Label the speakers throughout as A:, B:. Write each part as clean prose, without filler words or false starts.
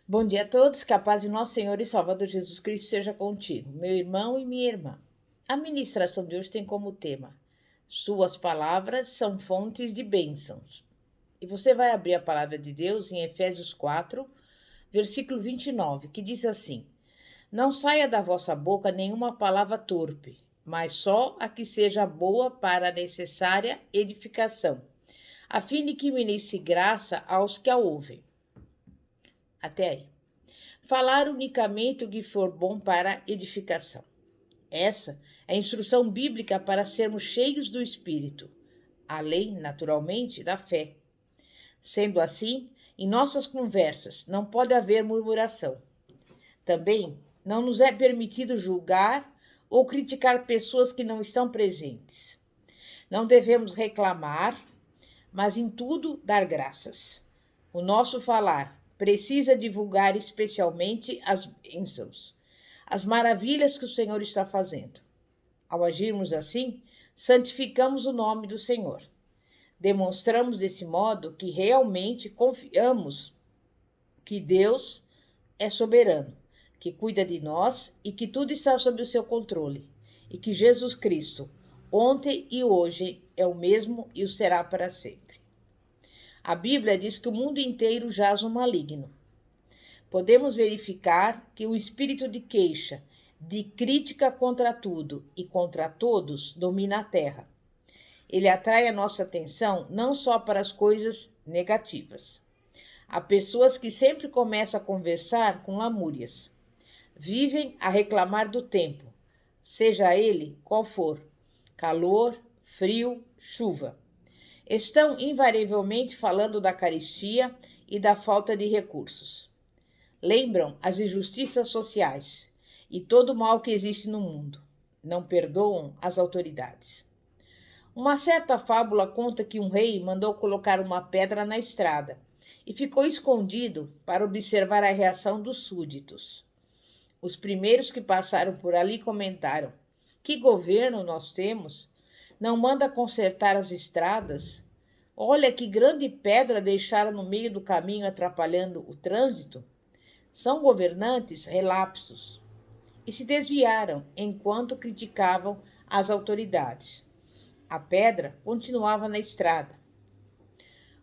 A: Bom dia a todos, que a paz de nosso Senhor e Salvador Jesus Cristo seja contigo, meu irmão e minha irmã. A ministração de hoje tem como tema: Suas palavras são fontes de bênçãos. E você vai abrir a palavra de Deus em Efésios 4, versículo 29, que diz assim: Não saia da vossa boca nenhuma palavra torpe, mas só a que seja boa para a necessária edificação, a fim de que ministre graça aos que a ouvem. Até aí. Falar unicamente o que for bom para edificação. Essa é a instrução bíblica para sermos cheios do Espírito, além, naturalmente, da fé. Sendo assim, em nossas conversas não pode haver murmuração. Também não nos é permitido julgar ou criticar pessoas que não estão presentes. Não devemos reclamar, mas em tudo dar graças. O nosso falar precisa divulgar especialmente as bênçãos, as maravilhas que o Senhor está fazendo. Ao agirmos assim, santificamos o nome do Senhor. Demonstramos desse modo que realmente confiamos que Deus é soberano, que cuida de nós e que tudo está sob o seu controle, e que Jesus Cristo, ontem e hoje, é o mesmo e o será para sempre. A Bíblia diz que o mundo inteiro jaz no maligno. Podemos verificar que o espírito de queixa, de crítica contra tudo e contra todos, domina a terra. Ele atrai a nossa atenção não só para as coisas negativas. Há pessoas que sempre começam a conversar com lamúrias. Vivem a reclamar do tempo, seja ele qual for, calor, frio, chuva. Estão invariavelmente falando da carestia e da falta de recursos. Lembram as injustiças sociais e todo o mal que existe no mundo. Não perdoam as autoridades. Uma certa fábula conta que um rei mandou colocar uma pedra na estrada e ficou escondido para observar a reação dos súditos. Os primeiros que passaram por ali comentaram: Que governo nós temos? Não manda consertar as estradas? Olha que grande pedra deixaram no meio do caminho atrapalhando o trânsito. São governantes relapsos. E se desviaram enquanto criticavam as autoridades. A pedra continuava na estrada.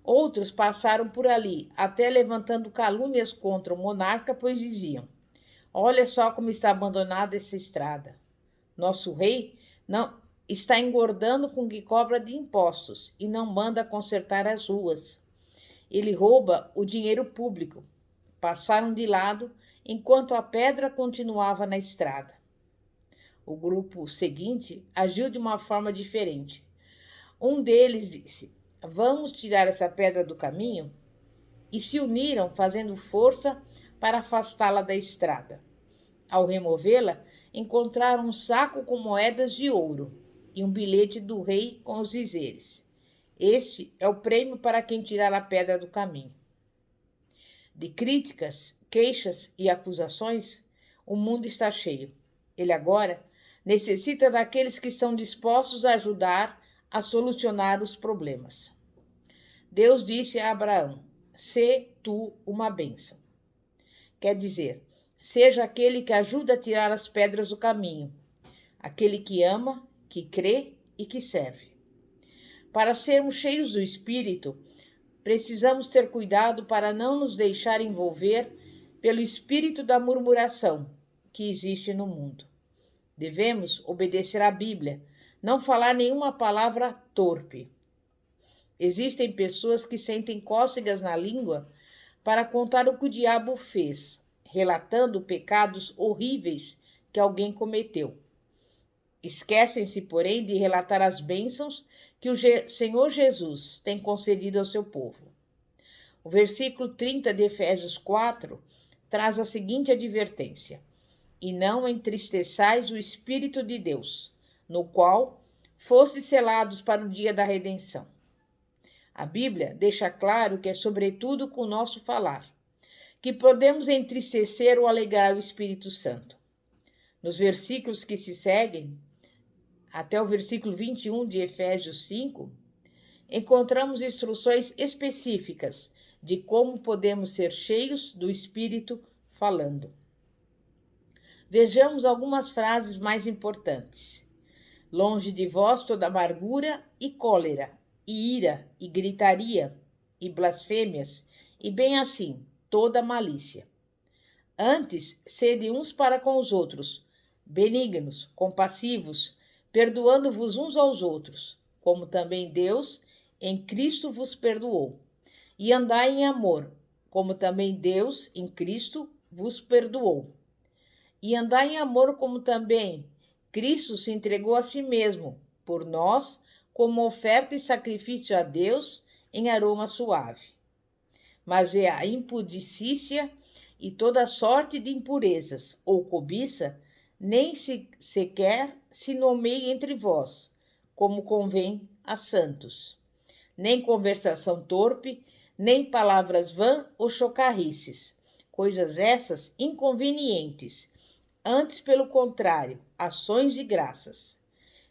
A: Outros passaram por ali, até levantando calúnias contra o monarca, pois diziam: Olha só como está abandonada essa estrada. Nosso rei não está engordando com o que cobra de impostos e não manda consertar as ruas. Ele rouba o dinheiro público. Passaram de lado enquanto a pedra continuava na estrada. O grupo seguinte agiu de uma forma diferente. Um deles disse: Vamos tirar essa pedra do caminho? E se uniram, fazendo força para afastá-la da estrada. Ao removê-la, encontraram um saco com moedas de ouro e um bilhete do rei com os dizeres: Este é o prêmio para quem tirar a pedra do caminho. De críticas, queixas e acusações, o mundo está cheio. Ele agora necessita daqueles que estão dispostos a ajudar a solucionar os problemas. Deus disse a Abraão: Sê tu uma bênção. Quer dizer, seja aquele que ajuda a tirar as pedras do caminho, aquele que ama, que crê e que serve. Para sermos cheios do Espírito, precisamos ter cuidado para não nos deixar envolver pelo espírito da murmuração que existe no mundo. Devemos obedecer à Bíblia, não falar nenhuma palavra torpe. Existem pessoas que sentem cócegas na língua para contar o que o diabo fez, relatando pecados horríveis que alguém cometeu. Esquecem-se, porém, de relatar as bênçãos que o Senhor Jesus tem concedido ao seu povo. O versículo 30 de Efésios 4 traz a seguinte advertência: E não entristeçais o Espírito de Deus, no qual fostes selados para o dia da redenção. A Bíblia deixa claro que é sobretudo com o nosso falar que podemos entristecer ou alegrar o Espírito Santo. Nos versículos que se seguem, até o versículo 21 de Efésios 5, encontramos instruções específicas de como podemos ser cheios do Espírito falando. Vejamos algumas frases mais importantes. Longe de vós toda amargura e cólera, e ira, e gritaria, e blasfêmias, e bem assim, toda malícia. Antes, sede uns para com os outros, benignos, compassivos, perdoando-vos uns aos outros, como também Deus em Cristo vos perdoou. E andai em amor, como também Deus em Cristo vos perdoou. E andai em amor, como também Cristo se entregou a si mesmo, por nós, como oferta e sacrifício a Deus em aroma suave. Mas é a impudicícia e toda sorte de impurezas ou cobiça, nem sequer se nomeie entre vós, como convém a santos. Nem conversação torpe, nem palavras vãs ou chocarrices, coisas essas inconvenientes. Antes, pelo contrário, ações de graças.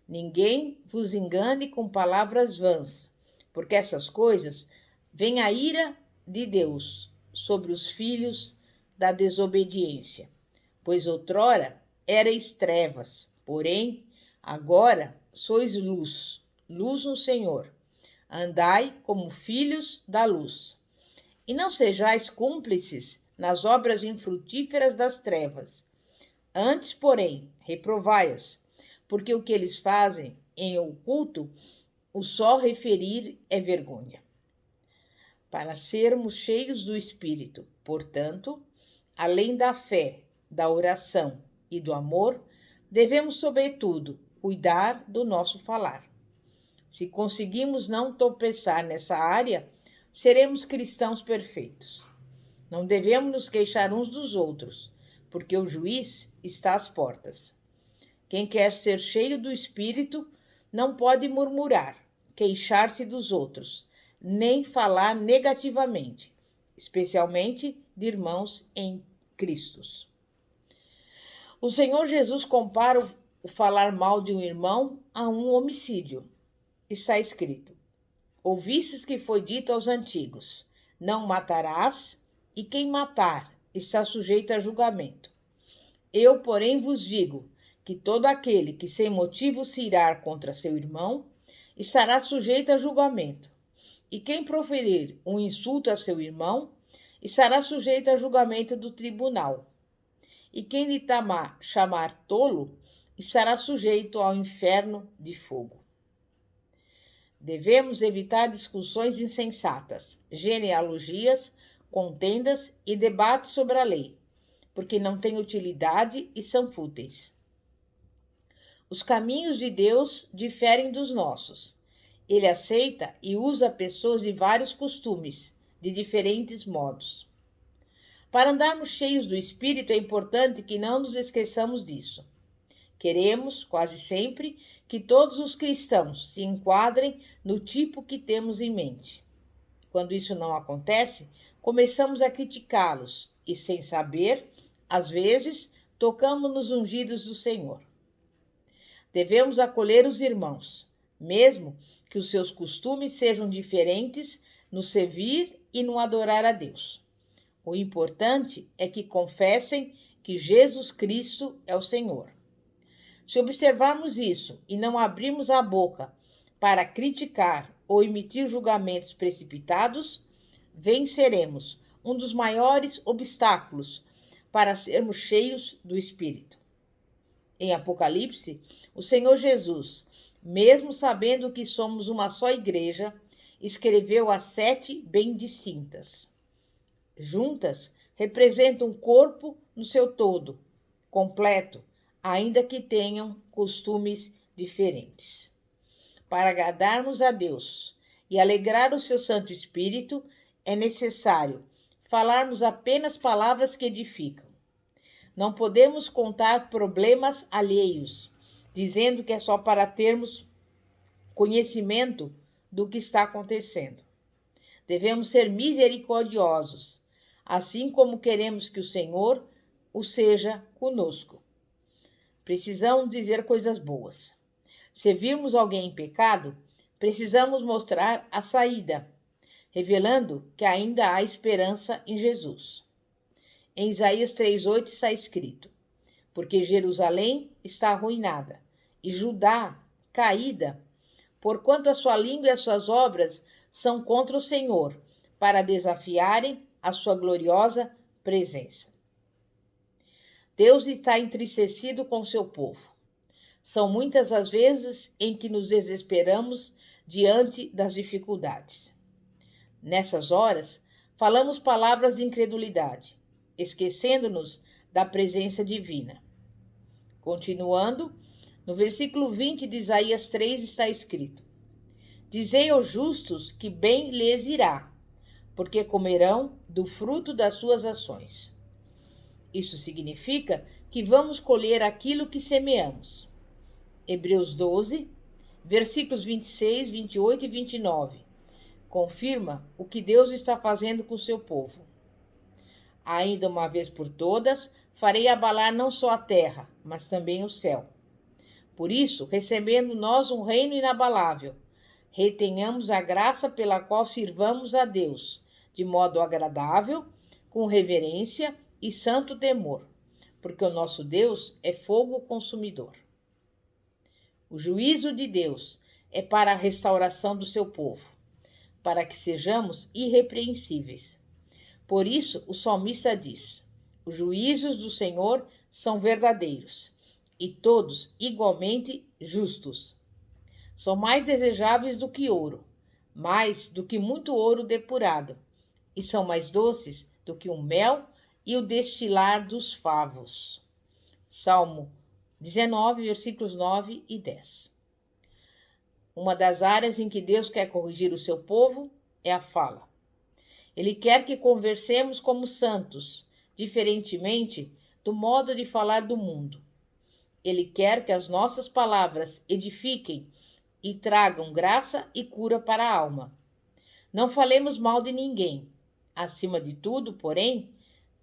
A: Ninguém vos engane com palavras vãs, porque essas coisas vem a ira de Deus sobre os filhos da desobediência. Pois outrora erais trevas, porém agora sois luz, luz no Senhor. Andai como filhos da luz. E não sejais cúmplices nas obras infrutíferas das trevas. Antes, porém, reprovai-as, porque o que eles fazem em oculto, o só referir é vergonha. Para sermos cheios do Espírito, portanto, além da fé, da oração e do amor, devemos, sobretudo, cuidar do nosso falar. Se conseguimos não tropeçar nessa área, seremos cristãos perfeitos. Não devemos nos queixar uns dos outros, porque o juiz está às portas. Quem quer ser cheio do Espírito não pode murmurar, queixar-se dos outros, nem falar negativamente, especialmente de irmãos em Cristo. O Senhor Jesus compara o falar mal de um irmão a um homicídio. Está escrito: ouvistes que foi dito aos antigos: não matarás, e quem matar está sujeito a julgamento. Eu, porém, vos digo que todo aquele que sem motivo se irar contra seu irmão estará sujeito a julgamento. E quem proferir um insulto a seu irmão estará sujeito a julgamento do tribunal. E quem lhe chamar tolo estará sujeito ao inferno de fogo. Devemos evitar discussões insensatas, genealogias, contendas e debates sobre a lei, porque não têm utilidade e são fúteis. Os caminhos de Deus diferem dos nossos. Ele aceita e usa pessoas de vários costumes, de diferentes modos. Para andarmos cheios do Espírito, é importante que não nos esqueçamos disso. Queremos, quase sempre, que todos os cristãos se enquadrem no tipo que temos em mente. Quando isso não acontece, começamos a criticá-los e, sem saber, às vezes, tocamos nos ungidos do Senhor. Devemos acolher os irmãos, mesmo que os seus costumes sejam diferentes no servir e no adorar a Deus. O importante é que confessem que Jesus Cristo é o Senhor. Se observarmos isso e não abrirmos a boca para criticar ou emitir julgamentos precipitados, venceremos um dos maiores obstáculos para sermos cheios do Espírito. Em Apocalipse, o Senhor Jesus, mesmo sabendo que somos uma só igreja, escreveu as 7 bem distintas. Juntas, representam um corpo no seu todo, completo, ainda que tenham costumes diferentes. Para agradarmos a Deus e alegrar o seu Santo Espírito, é necessário falarmos apenas palavras que edificam. Não podemos contar problemas alheios, dizendo que é só para termos conhecimento do que está acontecendo. Devemos ser misericordiosos, assim como queremos que o Senhor o seja conosco. Precisamos dizer coisas boas. Se virmos alguém em pecado, precisamos mostrar a saída. revelando que ainda há esperança em Jesus. Em Isaías 3,8 está escrito: porque Jerusalém está arruinada e Judá caída, porquanto a sua língua e as suas obras são contra o Senhor, para desafiarem a sua gloriosa presença. Deus está entristecido com seu povo. São muitas as vezes em que nos desesperamos diante das dificuldades. Nessas horas, falamos palavras de incredulidade, esquecendo-nos da presença divina. Continuando, no versículo 20 de Isaías 3 está escrito: dizei aos justos que bem lhes irá, porque comerão do fruto das suas ações. Isso significa que vamos colher aquilo que semeamos. Hebreus 12, versículos 26, 28 e 29, confirma o que Deus está fazendo com o seu povo. Ainda uma vez por todas, farei abalar não só a terra, mas também o céu. Por isso, recebendo nós um reino inabalável, retenhamos a graça pela qual sirvamos a Deus, de modo agradável, com reverência e santo temor, porque o nosso Deus é fogo consumidor. O juízo de Deus é para a restauração do seu povo, para que sejamos irrepreensíveis. Por isso, o salmista diz: os juízos do Senhor são verdadeiros e todos igualmente justos. São mais desejáveis do que ouro, mais do que muito ouro depurado, e são mais doces do que o mel e o destilar dos favos. Salmo 19, versículos 9 e 10. Uma das áreas em que Deus quer corrigir o seu povo é a fala. Ele quer que conversemos como santos, diferentemente do modo de falar do mundo. Ele quer que as nossas palavras edifiquem e tragam graça e cura para a alma. Não falemos mal de ninguém. Acima de tudo, porém,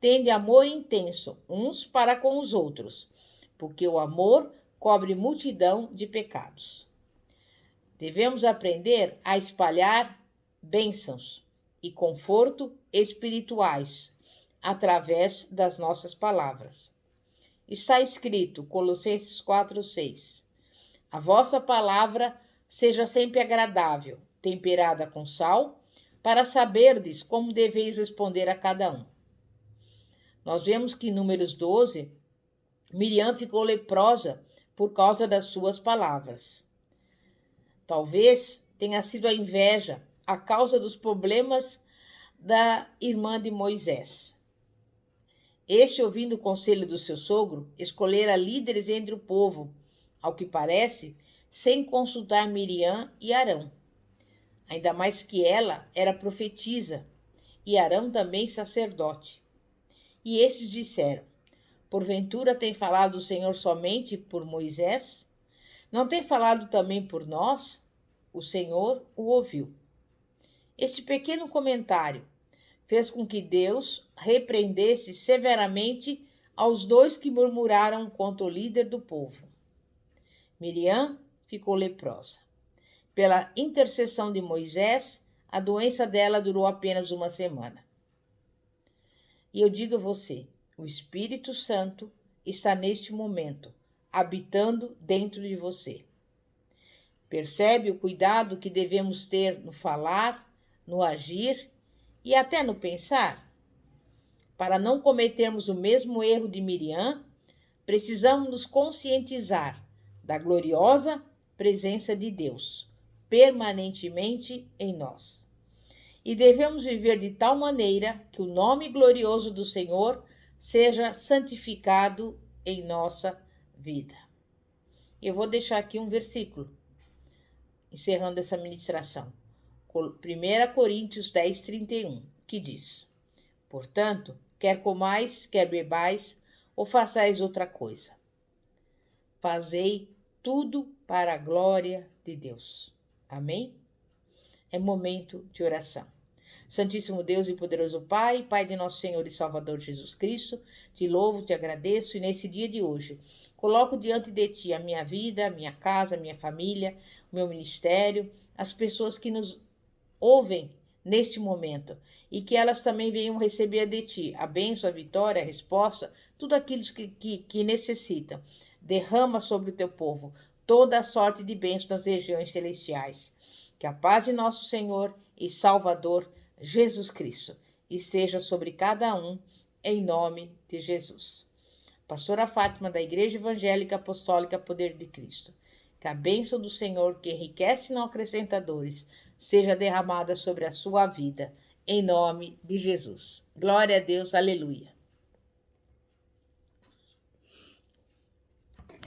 A: tende amor intenso uns para com os outros, porque o amor cobre multidão de pecados. Devemos aprender a espalhar bênçãos e conforto espirituais através das nossas palavras. Está escrito, Colossenses 4:6, a vossa palavra seja sempre agradável, temperada com sal, para saberdes como deveis responder a cada um. Nós vemos que em Números 12, Miriam ficou leprosa por causa das suas palavras. Talvez tenha sido a inveja a causa dos problemas da irmã de Moisés. Este, ouvindo o conselho do seu sogro, escolhera líderes entre o povo, ao que parece, sem consultar Miriam e Arão. Ainda mais que ela era profetisa e Arão também sacerdote. E esses disseram: porventura tem falado o Senhor somente por Moisés? Não tem falado também por nós? O Senhor o ouviu. Este pequeno comentário fez com que Deus repreendesse severamente aos dois que murmuraram contra o líder do povo. Miriam ficou leprosa. Pela intercessão de Moisés, a doença dela durou apenas uma semana. E eu digo a você, o Espírito Santo está neste momento, habitando dentro de você. Percebe o cuidado que devemos ter no falar, no agir e até no pensar? Para não cometermos o mesmo erro de Miriam, precisamos nos conscientizar da gloriosa presença de Deus, permanentemente em nós. E devemos viver de tal maneira que o nome glorioso do Senhor seja santificado em nossa vida. Eu vou deixar aqui um versículo, encerrando essa ministração. 1 Coríntios 10, 31, que diz: portanto, quer comais, quer bebais, ou façais outra coisa, fazei tudo para a glória de Deus. Amém? É momento de oração. Santíssimo Deus e poderoso Pai, Pai de nosso Senhor e Salvador Jesus Cristo, te louvo, te agradeço e nesse dia de hoje coloco diante de ti a minha vida, a minha casa, a minha família, o meu ministério, as pessoas que nos ouvem neste momento, e que elas também venham receber de ti a bênção, a vitória, a resposta, tudo aquilo que necessitam. Derrama sobre o teu povo toda a sorte de bênçãos nas regiões celestiais. Que a paz de nosso Senhor e Salvador Jesus Cristo esteja sobre cada um, em nome de Jesus. Pastora Fátima, da Igreja Evangélica Apostólica Poder de Cristo. Que a bênção do Senhor, que enriquece e não acrescenta dores, seja derramada sobre a sua vida, em nome de Jesus. Glória a Deus, aleluia.